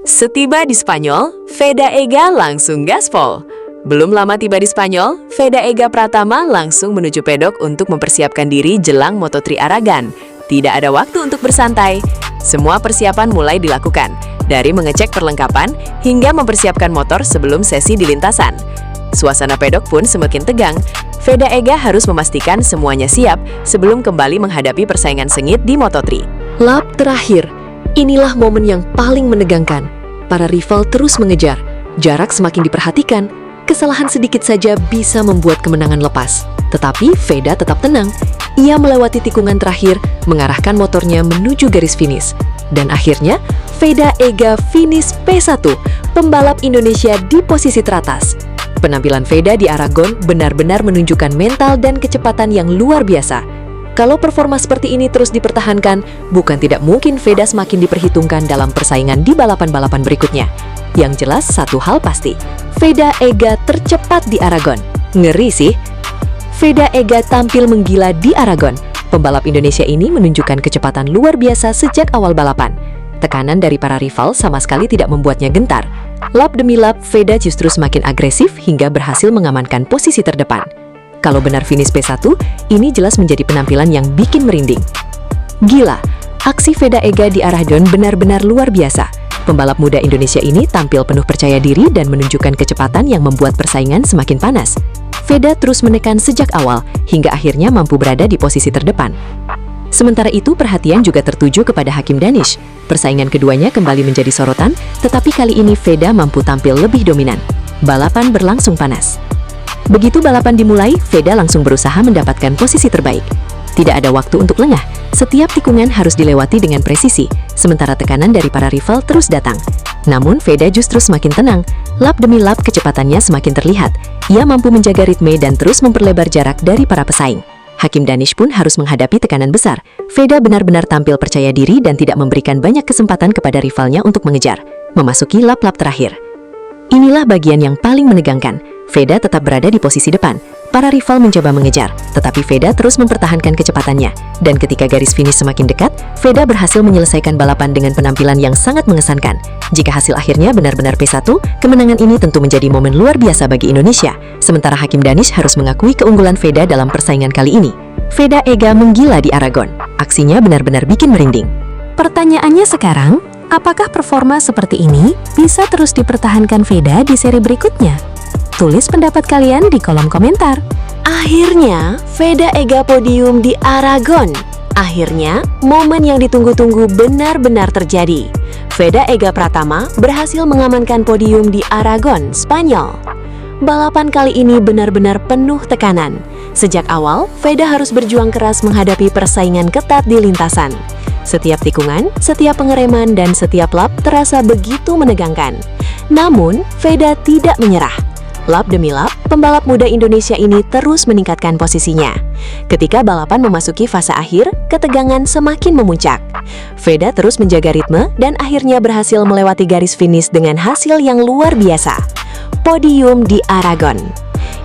Setiba di Spanyol, Veda Ega langsung gaspol. Belum lama tiba di Spanyol, Veda Ega Pratama langsung menuju pedok untuk mempersiapkan diri jelang Moto3 Aragon. Tidak ada waktu untuk bersantai. Semua persiapan mulai dilakukan, dari mengecek perlengkapan hingga mempersiapkan motor sebelum sesi di lintasan. Suasana pedok pun semakin tegang. Veda Ega harus memastikan semuanya siap sebelum kembali menghadapi persaingan sengit di Moto3. Lap terakhir. Inilah momen yang paling menegangkan. Para rival terus mengejar. Jarak semakin diperhatikan. Kesalahan sedikit saja bisa membuat kemenangan lepas. Tetapi Veda tetap tenang. Ia melewati tikungan terakhir, mengarahkan motornya menuju garis finish. Dan akhirnya, Veda Ega finish P1, pembalap Indonesia di posisi teratas. Penampilan Veda di Aragon benar-benar menunjukkan mental dan kecepatan yang luar biasa. Kalau performa seperti ini terus dipertahankan, bukan tidak mungkin Veda semakin diperhitungkan dalam persaingan di balapan-balapan berikutnya. Yang jelas satu hal pasti, Veda Ega tercepat di Aragon. Ngeri sih. Veda Ega tampil menggila di Aragon. Pembalap Indonesia ini menunjukkan kecepatan luar biasa sejak awal balapan. Tekanan dari para rival sama sekali tidak membuatnya gentar. Lap demi lap, Veda justru semakin agresif hingga berhasil mengamankan posisi terdepan. Kalau benar finish P1, ini jelas menjadi penampilan yang bikin merinding. Gila, aksi Veda Ega di Aragon benar-benar luar biasa. Pembalap muda Indonesia ini tampil penuh percaya diri dan menunjukkan kecepatan yang membuat persaingan semakin panas. Veda terus menekan sejak awal, hingga akhirnya mampu berada di posisi terdepan. Sementara itu, perhatian juga tertuju kepada Hakim Danish. Persaingan keduanya kembali menjadi sorotan, tetapi kali ini Veda mampu tampil lebih dominan. Balapan berlangsung panas. Begitu balapan dimulai, Veda langsung berusaha mendapatkan posisi terbaik. Tidak ada waktu untuk lengah, setiap tikungan harus dilewati dengan presisi, sementara tekanan dari para rival terus datang. Namun Veda justru semakin tenang, lap demi lap kecepatannya semakin terlihat. Ia mampu menjaga ritme dan terus memperlebar jarak dari para pesaing. Hakim Danish pun harus menghadapi tekanan besar. Veda benar-benar tampil percaya diri dan tidak memberikan banyak kesempatan kepada rivalnya untuk mengejar. Memasuki lap-lap terakhir. Inilah bagian yang paling menegangkan. Veda tetap berada di posisi depan. Para rival mencoba mengejar, tetapi Veda terus mempertahankan kecepatannya. Dan ketika garis finish semakin dekat, Veda berhasil menyelesaikan balapan dengan penampilan yang sangat mengesankan. Jika hasil akhirnya benar-benar P1, kemenangan ini tentu menjadi momen luar biasa bagi Indonesia. Sementara Hakim Danish harus mengakui keunggulan Veda dalam persaingan kali ini. Veda Ega menggila di Aragon. Aksinya benar-benar bikin merinding. Pertanyaannya sekarang, apakah performa seperti ini bisa terus dipertahankan Veda di seri berikutnya? Tulis pendapat kalian di kolom komentar. Akhirnya, Veda Ega podium di Aragon. Akhirnya, momen yang ditunggu-tunggu benar-benar terjadi. Veda Ega Pratama berhasil mengamankan podium di Aragon, Spanyol. Balapan kali ini benar-benar penuh tekanan. Sejak awal, Veda harus berjuang keras menghadapi persaingan ketat di lintasan. Setiap tikungan, setiap pengereman, dan setiap lap terasa begitu menegangkan. Namun, Veda tidak menyerah. Lap demi lap, pembalap muda Indonesia ini terus meningkatkan posisinya. Ketika balapan memasuki fase akhir, ketegangan semakin memuncak. Veda terus menjaga ritme dan akhirnya berhasil melewati garis finish dengan hasil yang luar biasa. Podium di Aragon.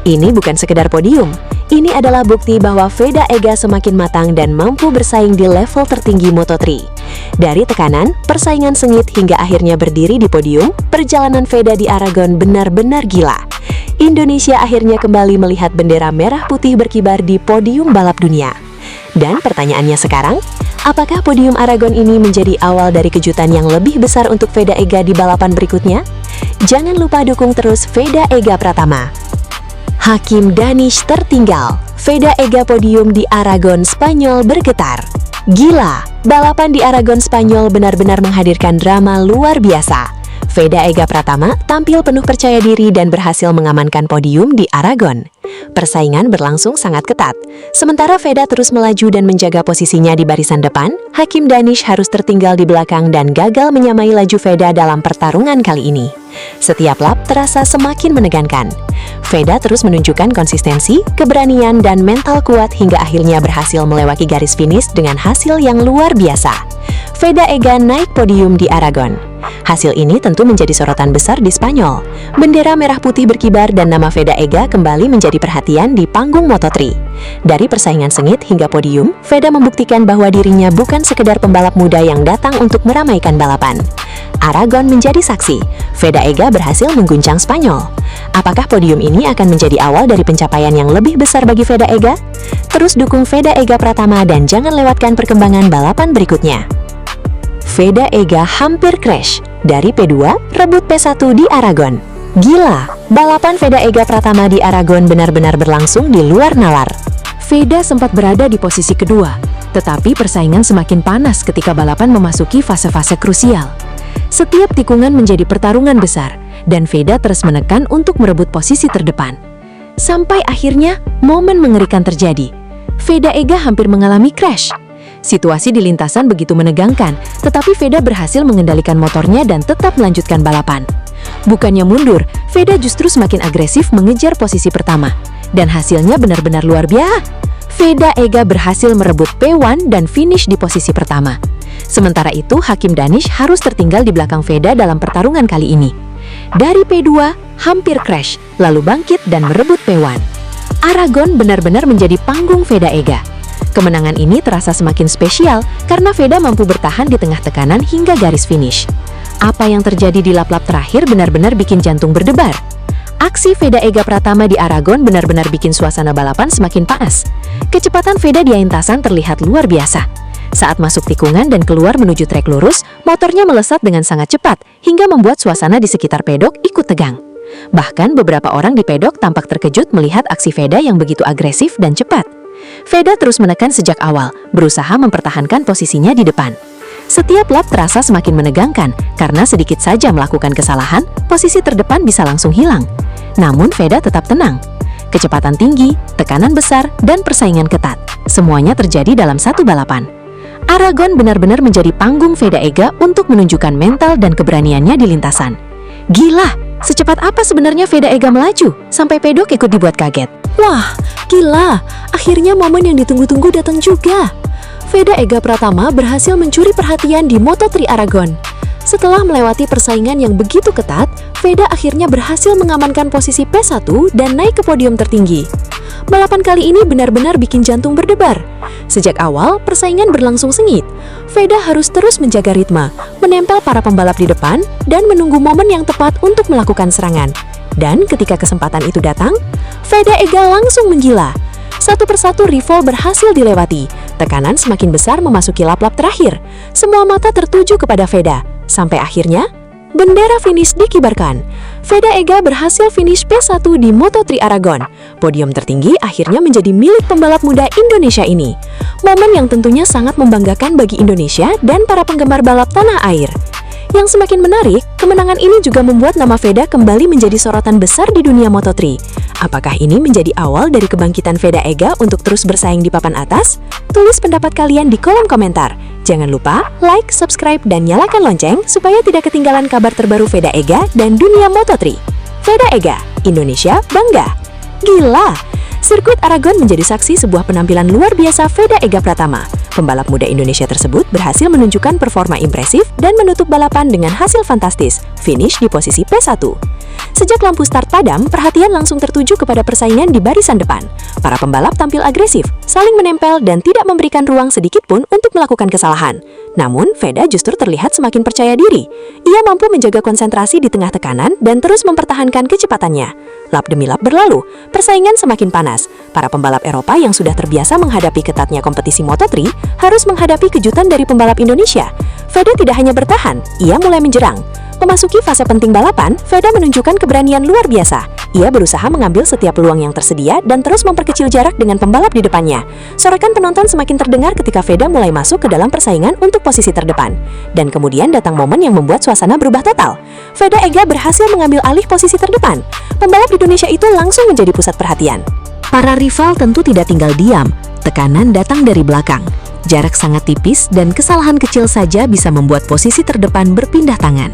Ini bukan sekedar podium. Ini adalah bukti bahwa Veda Ega semakin matang dan mampu bersaing di level tertinggi Moto3. Dari tekanan, persaingan sengit hingga akhirnya berdiri di podium, perjalanan Veda di Aragon benar-benar gila. Indonesia akhirnya kembali melihat bendera merah putih berkibar di podium balap dunia. Dan pertanyaannya sekarang, apakah podium Aragon ini menjadi awal dari kejutan yang lebih besar untuk Veda Ega di balapan berikutnya? Jangan lupa dukung terus Veda Ega Pratama. Hakim Danish tertinggal. Veda Ega podium di Aragon, Spanyol bergetar. Gila, balapan di Aragon, Spanyol benar-benar menghadirkan drama luar biasa. Veda Ega Pratama tampil penuh percaya diri dan berhasil mengamankan podium di Aragon. Persaingan berlangsung sangat ketat. Sementara Veda terus melaju dan menjaga posisinya di barisan depan, Hakim Danish harus tertinggal di belakang dan gagal menyamai laju Veda dalam pertarungan kali ini. Setiap lap terasa semakin menegangkan. Veda terus menunjukkan konsistensi, keberanian, dan mental kuat hingga akhirnya berhasil melewati garis finish dengan hasil yang luar biasa. Veda Ega naik podium di Aragon. Hasil ini tentu menjadi sorotan besar di Spanyol. Bendera merah putih berkibar dan nama Veda Ega kembali menjadi perhatian di panggung Moto3. Dari persaingan sengit hingga podium, Veda membuktikan bahwa dirinya bukan sekedar pembalap muda yang datang untuk meramaikan balapan. Aragon menjadi saksi. Veda Ega berhasil mengguncang Spanyol. Apakah podium ini akan menjadi awal dari pencapaian yang lebih besar bagi Veda Ega? Terus dukung Veda Ega Pratama dan jangan lewatkan perkembangan balapan berikutnya. Veda Ega hampir crash. Dari P2, rebut P1 di Aragon. Gila, balapan Veda Ega Pratama di Aragon benar-benar berlangsung di luar nalar. Veda sempat berada di posisi kedua, tetapi persaingan semakin panas ketika balapan memasuki fase-fase krusial. Setiap tikungan menjadi pertarungan besar, dan Veda terus menekan untuk merebut posisi terdepan. Sampai akhirnya, momen mengerikan terjadi. Veda Ega hampir mengalami crash. Situasi di lintasan begitu menegangkan, tetapi Veda berhasil mengendalikan motornya dan tetap melanjutkan balapan. Bukannya mundur, Veda justru semakin agresif mengejar posisi pertama. Dan hasilnya benar-benar luar biasa. Veda Ega berhasil merebut P1 dan finish di posisi pertama. Sementara itu, Hakim Danish harus tertinggal di belakang Veda dalam pertarungan kali ini. Dari P2, hampir crash, lalu bangkit dan merebut P1. Aragon benar-benar menjadi panggung Veda Ega. Kemenangan ini terasa semakin spesial karena Veda mampu bertahan di tengah tekanan hingga garis finish. Apa yang terjadi di lap-lap terakhir benar-benar bikin jantung berdebar. Aksi Veda Ega Pratama di Aragon benar-benar bikin suasana balapan semakin panas. Kecepatan Veda di lintasan terlihat luar biasa. Saat masuk tikungan dan keluar menuju trek lurus, motornya melesat dengan sangat cepat hingga membuat suasana di sekitar pedok ikut tegang. Bahkan beberapa orang di pedok tampak terkejut melihat aksi Veda yang begitu agresif dan cepat. Veda terus menekan sejak awal, berusaha mempertahankan posisinya di depan. Setiap lap terasa semakin menegangkan karena sedikit saja melakukan kesalahan, posisi terdepan bisa langsung hilang. Namun Veda tetap tenang. Kecepatan tinggi, tekanan besar, dan persaingan ketat. Semuanya terjadi dalam satu balapan. Aragon benar-benar menjadi panggung Veda Ega untuk menunjukkan mental dan keberaniannya di lintasan. Gila, secepat apa sebenarnya Veda Ega melaju sampai pedok ikut dibuat kaget. Wah, gila, akhirnya momen yang ditunggu-tunggu datang juga. Veda Ega Pratama berhasil mencuri perhatian di Moto3 Aragon. Setelah melewati persaingan yang begitu ketat, Veda akhirnya berhasil mengamankan posisi P1 dan naik ke podium tertinggi. Balapan kali ini benar-benar bikin jantung berdebar. Sejak awal, persaingan berlangsung sengit. Veda harus terus menjaga ritme, menempel para pembalap di depan, dan menunggu momen yang tepat untuk melakukan serangan. Dan ketika kesempatan itu datang, Veda Ega langsung menggila. Satu persatu rival berhasil dilewati. Tekanan semakin besar memasuki lap-lap terakhir. Semua mata tertuju kepada Veda. Sampai akhirnya, bendera finish dikibarkan. Veda Ega berhasil finish P1 di Moto3 Aragon. Podium tertinggi akhirnya menjadi milik pembalap muda Indonesia ini. Momen yang tentunya sangat membanggakan bagi Indonesia dan para penggemar balap tanah air. Yang semakin menarik, kemenangan ini juga membuat nama Veda kembali menjadi sorotan besar di dunia Moto3. Apakah ini menjadi awal dari kebangkitan Veda Ega untuk terus bersaing di papan atas? Tulis pendapat kalian di kolom komentar. Jangan lupa like, subscribe, dan nyalakan lonceng supaya tidak ketinggalan kabar terbaru Veda Ega dan dunia Moto3. Veda Ega, Indonesia bangga. Gila! Sirkuit Aragon menjadi saksi sebuah penampilan luar biasa Veda Ega Pratama. Pembalap muda Indonesia tersebut berhasil menunjukkan performa impresif dan menutup balapan dengan hasil fantastis, finish di posisi P1. Sejak lampu start padam, perhatian langsung tertuju kepada persaingan di barisan depan. Para pembalap tampil agresif, saling menempel dan tidak memberikan ruang sedikit pun untuk melakukan kesalahan. Namun, Veda justru terlihat semakin percaya diri. Ia mampu menjaga konsentrasi di tengah tekanan dan terus mempertahankan kecepatannya. Lap demi lap berlalu, persaingan semakin panas. Para pembalap Eropa yang sudah terbiasa menghadapi ketatnya kompetisi Moto3 harus menghadapi kejutan dari pembalap Indonesia. Veda tidak hanya bertahan, ia mulai menjerang. Memasuki fase penting balapan, Veda menunjukkan keberanian luar biasa. Ia berusaha mengambil setiap peluang yang tersedia dan terus memperkecil jarak dengan pembalap di depannya. Sorakan penonton semakin terdengar ketika Veda mulai masuk ke dalam persaingan untuk posisi terdepan. Dan kemudian datang momen yang membuat suasana berubah total. Veda Ega berhasil mengambil alih posisi terdepan. Pembalap Indonesia itu langsung menjadi pusat perhatian. Para rival tentu tidak tinggal diam. Tekanan datang dari belakang. Jarak sangat tipis dan kesalahan kecil saja bisa membuat posisi terdepan berpindah tangan.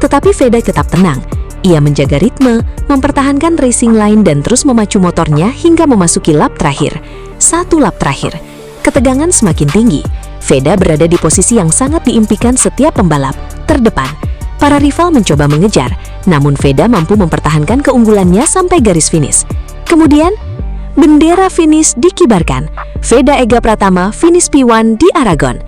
Tetapi Veda tetap tenang. Ia menjaga ritme, mempertahankan racing line dan terus memacu motornya hingga memasuki lap terakhir. Satu lap terakhir. Ketegangan semakin tinggi. Veda berada di posisi yang sangat diimpikan setiap pembalap, terdepan. Para rival mencoba mengejar, namun Veda mampu mempertahankan keunggulannya sampai garis finish. Kemudian, bendera finish dikibarkan. Veda Ega Pratama finish P1 di Aragon.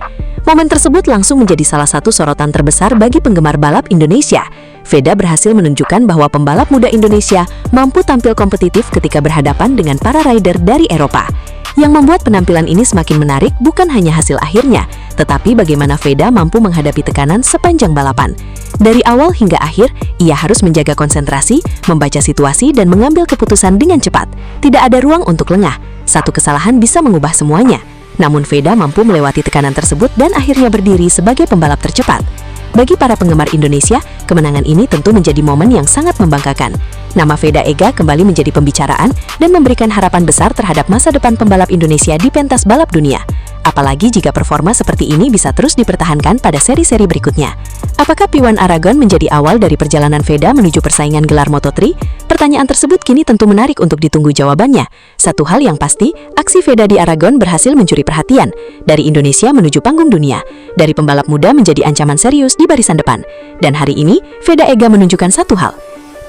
Momen tersebut langsung menjadi salah satu sorotan terbesar bagi penggemar balap Indonesia. Veda berhasil menunjukkan bahwa pembalap muda Indonesia mampu tampil kompetitif ketika berhadapan dengan para rider dari Eropa. Yang membuat penampilan ini semakin menarik bukan hanya hasil akhirnya, tetapi bagaimana Veda mampu menghadapi tekanan sepanjang balapan. Dari awal hingga akhir, ia harus menjaga konsentrasi, membaca situasi, dan mengambil keputusan dengan cepat. Tidak ada ruang untuk lengah. Satu kesalahan bisa mengubah semuanya. Namun Veda mampu melewati tekanan tersebut dan akhirnya berdiri sebagai pembalap tercepat. Bagi para penggemar Indonesia, kemenangan ini tentu menjadi momen yang sangat membanggakan. Nama Veda Ega kembali menjadi pembicaraan dan memberikan harapan besar terhadap masa depan pembalap Indonesia di pentas balap dunia. Apalagi jika performa seperti ini bisa terus dipertahankan pada seri-seri berikutnya. Apakah P1 Aragon menjadi awal dari perjalanan Veda menuju persaingan gelar Moto3? Pertanyaan tersebut kini tentu menarik untuk ditunggu jawabannya. Satu hal yang pasti, aksi Veda di Aragon berhasil mencuri perhatian. Dari Indonesia menuju panggung dunia. Dari pembalap muda menjadi ancaman serius di barisan depan. Dan hari ini, Veda Ega menunjukkan satu hal.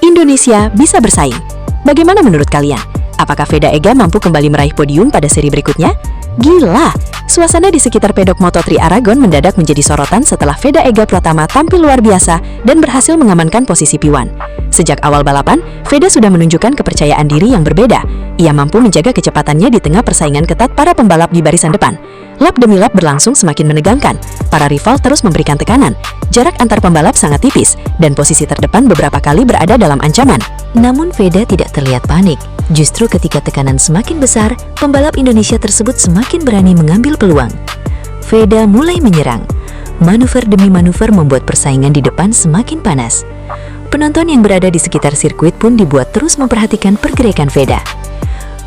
Indonesia bisa bersaing. Bagaimana menurut kalian? Apakah Veda Ega mampu kembali meraih podium pada seri berikutnya? Gila! Suasana di sekitar pedok Moto3 Aragon mendadak menjadi sorotan setelah Veda Ega Pratama tampil luar biasa dan berhasil mengamankan posisi P1. Sejak awal balapan, Veda sudah menunjukkan kepercayaan diri yang berbeda. Ia mampu menjaga kecepatannya di tengah persaingan ketat para pembalap di barisan depan. Lap demi lap berlangsung semakin menegangkan. Para rival terus memberikan tekanan. Jarak antar pembalap sangat tipis, dan posisi terdepan beberapa kali berada dalam ancaman. Namun Veda tidak terlihat panik. Justru ketika tekanan semakin besar, pembalap Indonesia tersebut semakin berani mengambil peluang. Veda mulai menyerang. Manuver demi manuver membuat persaingan di depan semakin panas. Penonton yang berada di sekitar sirkuit pun dibuat terus memperhatikan pergerakan Veda.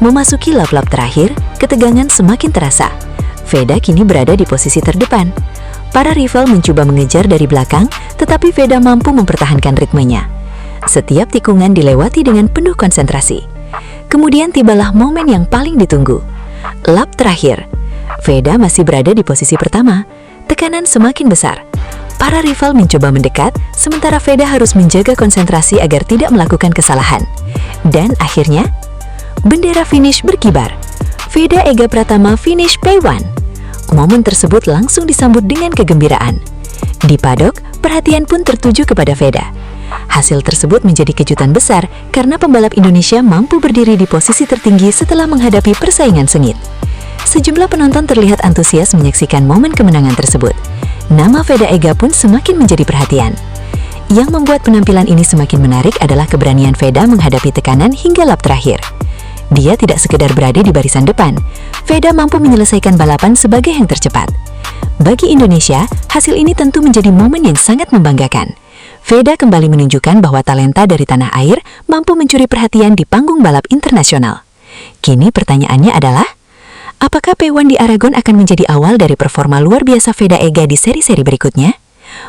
Memasuki lap-lap terakhir, ketegangan semakin terasa. Veda kini berada di posisi terdepan. Para rival mencoba mengejar dari belakang, tetapi Veda mampu mempertahankan ritmenya. Setiap tikungan dilewati dengan penuh konsentrasi. Kemudian tibalah momen yang paling ditunggu. Lap terakhir. Veda masih berada di posisi pertama. Tekanan semakin besar. Para rival mencoba mendekat, sementara Veda harus menjaga konsentrasi agar tidak melakukan kesalahan. Dan akhirnya, bendera finish berkibar. Veda Ega Pratama finish P1. Momen tersebut langsung disambut dengan kegembiraan. Di padok, perhatian pun tertuju kepada Veda. Hasil tersebut menjadi kejutan besar karena pembalap Indonesia mampu berdiri di posisi tertinggi setelah menghadapi persaingan sengit. Sejumlah penonton terlihat antusias menyaksikan momen kemenangan tersebut. Nama Veda Ega pun semakin menjadi perhatian. Yang membuat penampilan ini semakin menarik adalah keberanian Veda menghadapi tekanan hingga lap terakhir. Dia tidak sekedar berada di barisan depan, Veda mampu menyelesaikan balapan sebagai yang tercepat. Bagi Indonesia, hasil ini tentu menjadi momen yang sangat membanggakan. Veda kembali menunjukkan bahwa talenta dari tanah air mampu mencuri perhatian di panggung balap internasional. Kini pertanyaannya adalah, apakah P1 di Aragon akan menjadi awal dari performa luar biasa Veda Ega di seri-seri berikutnya?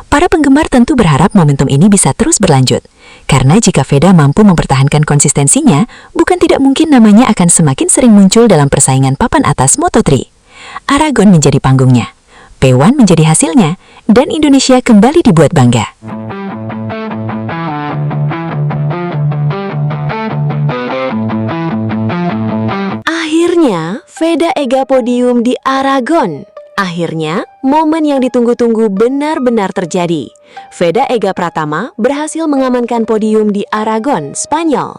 Para penggemar tentu berharap momentum ini bisa terus berlanjut. Karena jika Veda mampu mempertahankan konsistensinya, bukan tidak mungkin namanya akan semakin sering muncul dalam persaingan papan atas Moto3. Aragon menjadi panggungnya, P1 menjadi hasilnya, dan Indonesia kembali dibuat bangga. Akhirnya, Veda Ega podium di Aragon. Akhirnya, momen yang ditunggu-tunggu benar-benar terjadi. Veda Ega Pratama berhasil mengamankan podium di Aragon, Spanyol.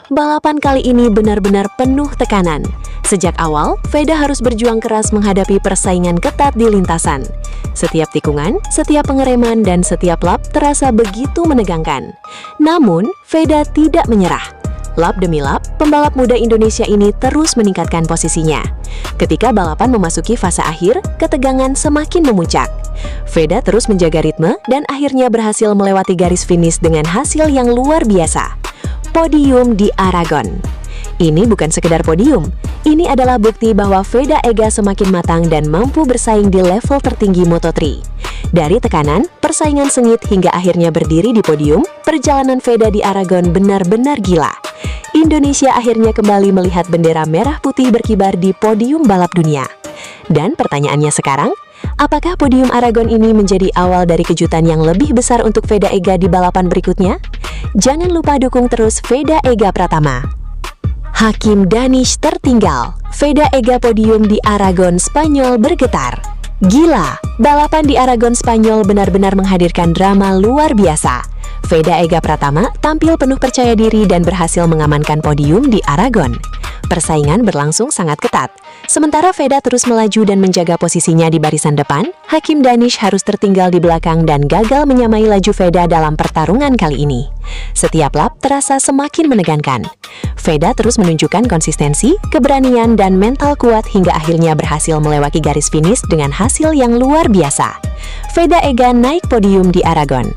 Balapan kali ini benar-benar penuh tekanan. Sejak awal, Veda harus berjuang keras menghadapi persaingan ketat di lintasan. Setiap tikungan, setiap pengereman, dan setiap lap terasa begitu menegangkan. Namun, Veda tidak menyerah. Lap demi lap, pembalap muda Indonesia ini terus meningkatkan posisinya. Ketika balapan memasuki fase akhir, ketegangan semakin memuncak. Veda terus menjaga ritme dan akhirnya berhasil melewati garis finish dengan hasil yang luar biasa. Podium di Aragon. Ini bukan sekedar podium, ini adalah bukti bahwa Veda Ega semakin matang dan mampu bersaing di level tertinggi Moto3. Dari tekanan, persaingan sengit hingga akhirnya berdiri di podium, perjalanan Veda di Aragon benar-benar gila. Indonesia akhirnya kembali melihat bendera merah putih berkibar di podium balap dunia. Dan pertanyaannya sekarang, apakah podium Aragon ini menjadi awal dari kejutan yang lebih besar untuk Veda Ega di balapan berikutnya? Jangan lupa dukung terus Veda Ega Pratama. Hakim Danish tertinggal, Veda Ega podium di Aragon, Spanyol bergetar. Gila, balapan di Aragon Spanyol benar-benar menghadirkan drama luar biasa. Veda Ega Pratama tampil penuh percaya diri dan berhasil mengamankan podium di Aragon. Persaingan berlangsung sangat ketat. Sementara Veda terus melaju dan menjaga posisinya di barisan depan, Hakim Danish harus tertinggal di belakang dan gagal menyamai laju Veda dalam pertarungan kali ini. Setiap lap terasa semakin menegangkan. Veda terus menunjukkan konsistensi, keberanian, dan mental kuat hingga akhirnya berhasil melewati garis finish dengan hasil yang luar biasa. Veda Ega naik podium di Aragon.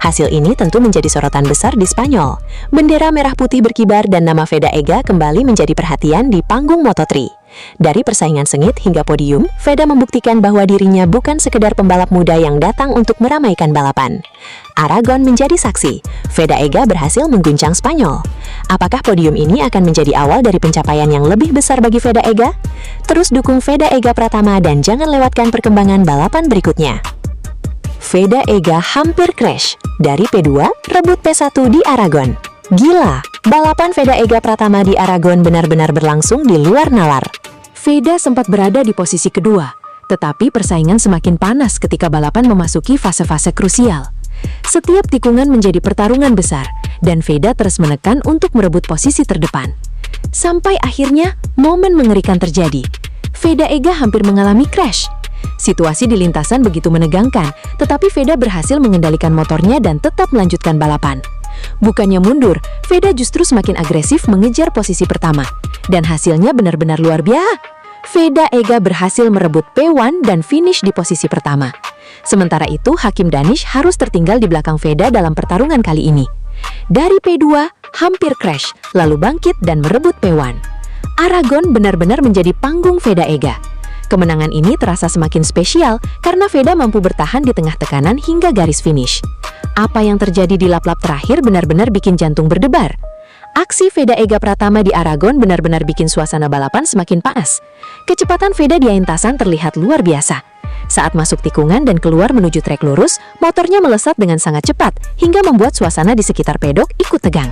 Hasil ini tentu menjadi sorotan besar di Spanyol. Bendera merah putih berkibar dan nama Veda Ega kembali menjadi perhatian di panggung Moto3. Dari persaingan sengit hingga podium, Veda membuktikan bahwa dirinya bukan sekedar pembalap muda yang datang untuk meramaikan balapan. Aragon menjadi saksi, Veda Ega berhasil mengguncang Spanyol. Apakah podium ini akan menjadi awal dari pencapaian yang lebih besar bagi Veda Ega? Terus dukung Veda Ega Pratama dan jangan lewatkan perkembangan balapan berikutnya. Veda Ega hampir crash. Dari P2, rebut P1 di Aragon. Gila, balapan Veda Ega Pratama di Aragon benar-benar berlangsung di luar nalar. Veda sempat berada di posisi kedua, tetapi persaingan semakin panas ketika balapan memasuki fase-fase krusial. Setiap tikungan menjadi pertarungan besar, dan Veda terus menekan untuk merebut posisi terdepan. Sampai akhirnya, momen mengerikan terjadi. Veda Ega hampir mengalami crash. Situasi di lintasan begitu menegangkan, tetapi Veda berhasil mengendalikan motornya dan tetap melanjutkan balapan. Bukannya mundur, Veda justru semakin agresif mengejar posisi pertama. Dan hasilnya benar-benar luar biasa. Veda Ega berhasil merebut P1 dan finish di posisi pertama. Sementara itu, Hakim Danish harus tertinggal di belakang Veda dalam pertarungan kali ini. Dari P2, hampir crash, lalu bangkit dan merebut P1. Aragon benar-benar menjadi panggung Veda Ega. Kemenangan ini terasa semakin spesial karena Veda mampu bertahan di tengah tekanan hingga garis finish. Apa yang terjadi di lap-lap terakhir benar-benar bikin jantung berdebar. Aksi Veda Ega Pratama di Aragon benar-benar bikin suasana balapan semakin panas. Kecepatan Veda di lintasan terlihat luar biasa. Saat masuk tikungan dan keluar menuju trek lurus, motornya melesat dengan sangat cepat hingga membuat suasana di sekitar pedok ikut tegang.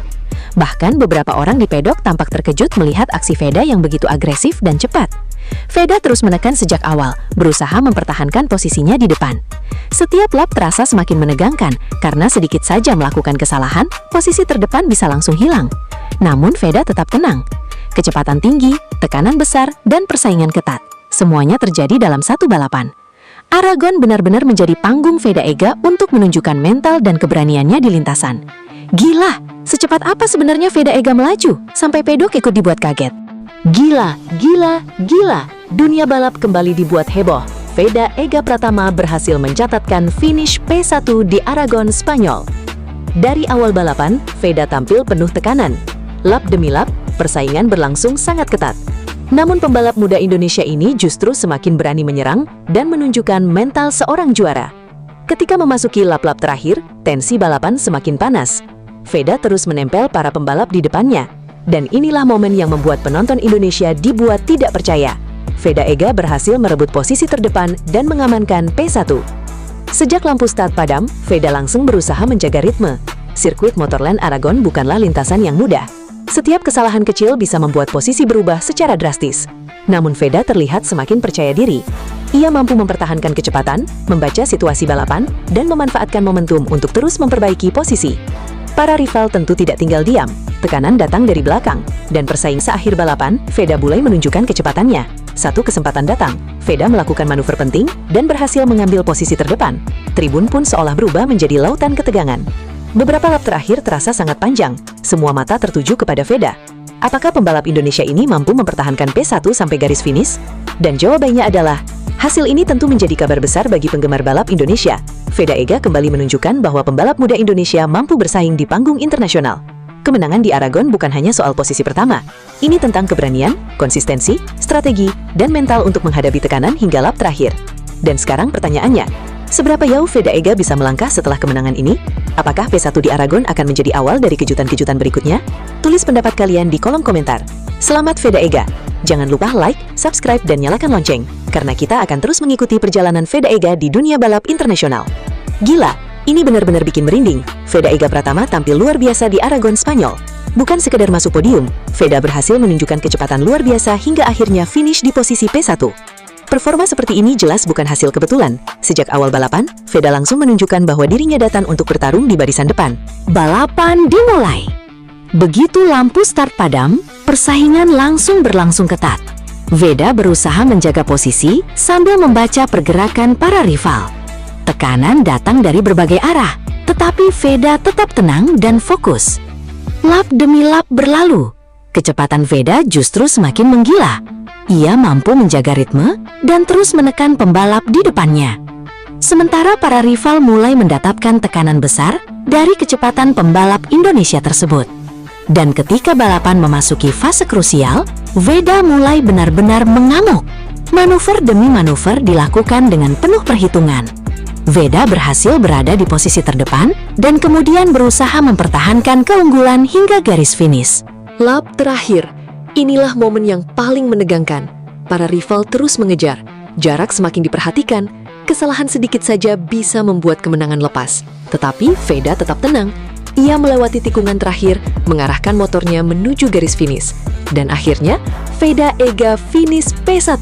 Bahkan beberapa orang di pedok tampak terkejut melihat aksi Veda yang begitu agresif dan cepat. Veda terus menekan sejak awal, berusaha mempertahankan posisinya di depan. Setiap lap terasa semakin menegangkan, karena sedikit saja melakukan kesalahan, posisi terdepan bisa langsung hilang. Namun Veda tetap tenang. Kecepatan tinggi, tekanan besar, dan persaingan ketat. Semuanya terjadi dalam satu balapan. Aragon benar-benar menjadi panggung Veda Ega untuk menunjukkan mental dan keberaniannya di lintasan. Gila, secepat apa sebenarnya Veda Ega melaju, sampai pedok ikut dibuat kaget. Gila, gila, gila. Dunia balap kembali dibuat heboh. Veda Ega Pratama berhasil mencatatkan finish P1 di Aragon, Spanyol. Dari awal balapan, Veda tampil penuh tekanan. Lap demi lap, persaingan berlangsung sangat ketat. Namun pembalap muda Indonesia ini justru semakin berani menyerang dan menunjukkan mental seorang juara. Ketika memasuki lap-lap terakhir, tensi balapan semakin panas. Veda terus menempel para pembalap di depannya. Dan inilah momen yang membuat penonton Indonesia dibuat tidak percaya. Veda Ega berhasil merebut posisi terdepan dan mengamankan P1. Sejak lampu start padam, Veda langsung berusaha menjaga ritme. Sirkuit Motorland Aragon bukanlah lintasan yang mudah. Setiap kesalahan kecil bisa membuat posisi berubah secara drastis. Namun Veda terlihat semakin percaya diri. Ia mampu mempertahankan kecepatan, membaca situasi balapan, dan memanfaatkan momentum untuk terus memperbaiki posisi. Para rival tentu tidak tinggal diam. Tekanan datang dari belakang, dan persaing seakhir balapan, Veda mulai menunjukkan kecepatannya. Satu kesempatan datang, Veda melakukan manuver penting dan berhasil mengambil posisi terdepan. Tribun pun seolah berubah menjadi lautan ketegangan. Beberapa lap terakhir terasa sangat panjang, semua mata tertuju kepada Veda. Apakah pembalap Indonesia ini mampu mempertahankan P1 sampai garis finish? Dan jawabannya adalah, hasil ini tentu menjadi kabar besar bagi penggemar balap Indonesia. Veda Ega kembali menunjukkan bahwa pembalap muda Indonesia mampu bersaing di panggung internasional. Kemenangan di Aragon bukan hanya soal posisi pertama. Ini tentang keberanian, konsistensi, strategi, dan mental untuk menghadapi tekanan hingga lap terakhir. Dan sekarang pertanyaannya, seberapa jauh Veda Ega bisa melangkah setelah kemenangan ini? Apakah P1 di Aragon akan menjadi awal dari kejutan-kejutan berikutnya? Tulis pendapat kalian di kolom komentar. Selamat Veda Ega! Jangan lupa like, subscribe, dan nyalakan lonceng, karena kita akan terus mengikuti perjalanan Veda Ega di dunia balap internasional. Gila! Ini benar-benar bikin merinding. Veda Ega Pratama tampil luar biasa di Aragon, Spanyol. Bukan sekedar masuk podium, Veda berhasil menunjukkan kecepatan luar biasa hingga akhirnya finish di posisi P1. Performa seperti ini jelas bukan hasil kebetulan. Sejak awal balapan, Veda langsung menunjukkan bahwa dirinya datang untuk bertarung di barisan depan. Balapan dimulai. Begitu lampu start padam, persaingan langsung berlangsung ketat. Veda berusaha menjaga posisi sambil membaca pergerakan para rival. Tekanan datang dari berbagai arah, tetapi Veda tetap tenang dan fokus. Lap demi lap berlalu. Kecepatan Veda justru semakin menggila. Ia mampu menjaga ritme dan terus menekan pembalap di depannya. Sementara para rival mulai mendapatkan tekanan besar dari kecepatan pembalap Indonesia tersebut. Dan ketika balapan memasuki fase krusial, Veda mulai benar-benar mengamuk. Manuver demi manuver dilakukan dengan penuh perhitungan. Veda berhasil berada di posisi terdepan dan kemudian berusaha mempertahankan keunggulan hingga garis finish. Lap terakhir. Inilah momen yang paling menegangkan. Para rival terus mengejar. Jarak semakin diperhatikan. Kesalahan sedikit saja bisa membuat kemenangan lepas. Tetapi Veda tetap tenang. Ia melewati tikungan terakhir, mengarahkan motornya menuju garis finish. Dan akhirnya, Veda Ega finish P1,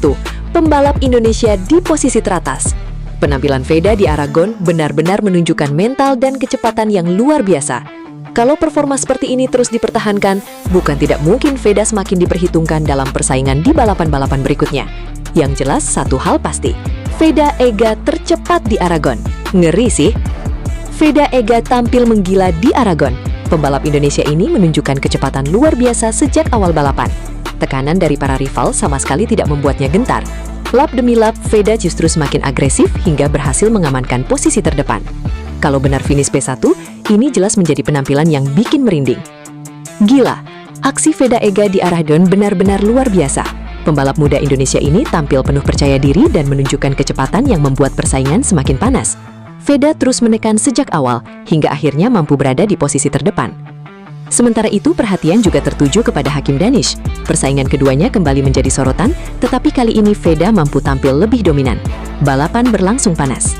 pembalap Indonesia di posisi teratas. Penampilan Veda di Aragon benar-benar menunjukkan mental dan kecepatan yang luar biasa. Kalau performa seperti ini terus dipertahankan, bukan tidak mungkin Veda semakin diperhitungkan dalam persaingan di balapan-balapan berikutnya. Yang jelas satu hal pasti, Veda Ega tercepat di Aragon. Ngeri sih. Veda Ega tampil menggila di Aragon. Pembalap Indonesia ini menunjukkan kecepatan luar biasa sejak awal balapan. Tekanan dari para rival sama sekali tidak membuatnya gentar. Lap demi lap, Veda justru semakin agresif hingga berhasil mengamankan posisi terdepan. Kalau benar finish P1, ini jelas menjadi penampilan yang bikin merinding. Gila, aksi Veda Ega di Aragon benar-benar luar biasa. Pembalap muda Indonesia ini tampil penuh percaya diri dan menunjukkan kecepatan yang membuat persaingan semakin panas. Veda terus menekan sejak awal hingga akhirnya mampu berada di posisi terdepan. Sementara itu, perhatian juga tertuju kepada Hakim Danish. Persaingan keduanya kembali menjadi sorotan, tetapi kali ini Veda mampu tampil lebih dominan. Balapan berlangsung panas.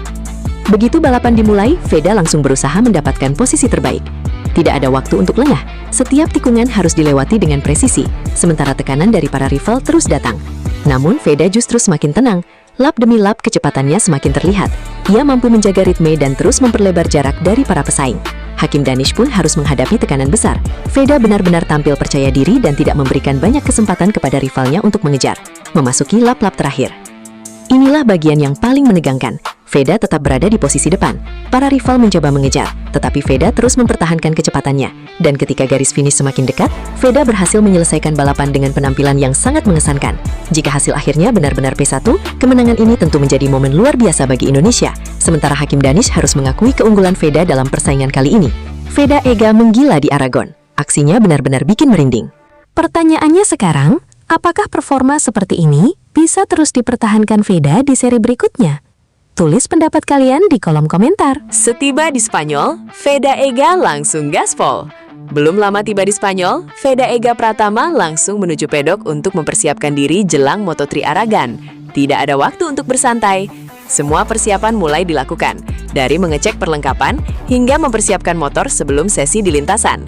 Begitu balapan dimulai, Veda langsung berusaha mendapatkan posisi terbaik. Tidak ada waktu untuk lengah, setiap tikungan harus dilewati dengan presisi, sementara tekanan dari para rival terus datang. Namun, Veda justru semakin tenang. Lap demi lap kecepatannya semakin terlihat. Ia mampu menjaga ritme dan terus memperlebar jarak dari para pesaing. Hakim Danish pun harus menghadapi tekanan besar. Veda benar-benar tampil percaya diri dan tidak memberikan banyak kesempatan kepada rivalnya untuk mengejar. Memasuki lap-lap terakhir. Inilah bagian yang paling menegangkan. Veda tetap berada di posisi depan. Para rival mencoba mengejar, tetapi Veda terus mempertahankan kecepatannya. Dan ketika garis finish semakin dekat, Veda berhasil menyelesaikan balapan dengan penampilan yang sangat mengesankan. Jika hasil akhirnya benar-benar P1, kemenangan ini tentu menjadi momen luar biasa bagi Indonesia. Sementara Hakim Danish harus mengakui keunggulan Veda dalam persaingan kali ini. Veda Ega menggila di Aragon. Aksinya benar-benar bikin merinding. Pertanyaannya sekarang, apakah performa seperti ini bisa terus dipertahankan Veda di seri berikutnya? Tulis pendapat kalian di kolom komentar. Setiba di Spanyol, Veda Ega langsung gaspol. Belum lama tiba di Spanyol, Veda Ega Pratama langsung menuju pedok untuk mempersiapkan diri jelang Moto3 Aragon. Tidak ada waktu untuk bersantai. Semua persiapan mulai dilakukan, dari mengecek perlengkapan hingga mempersiapkan motor sebelum sesi di lintasan.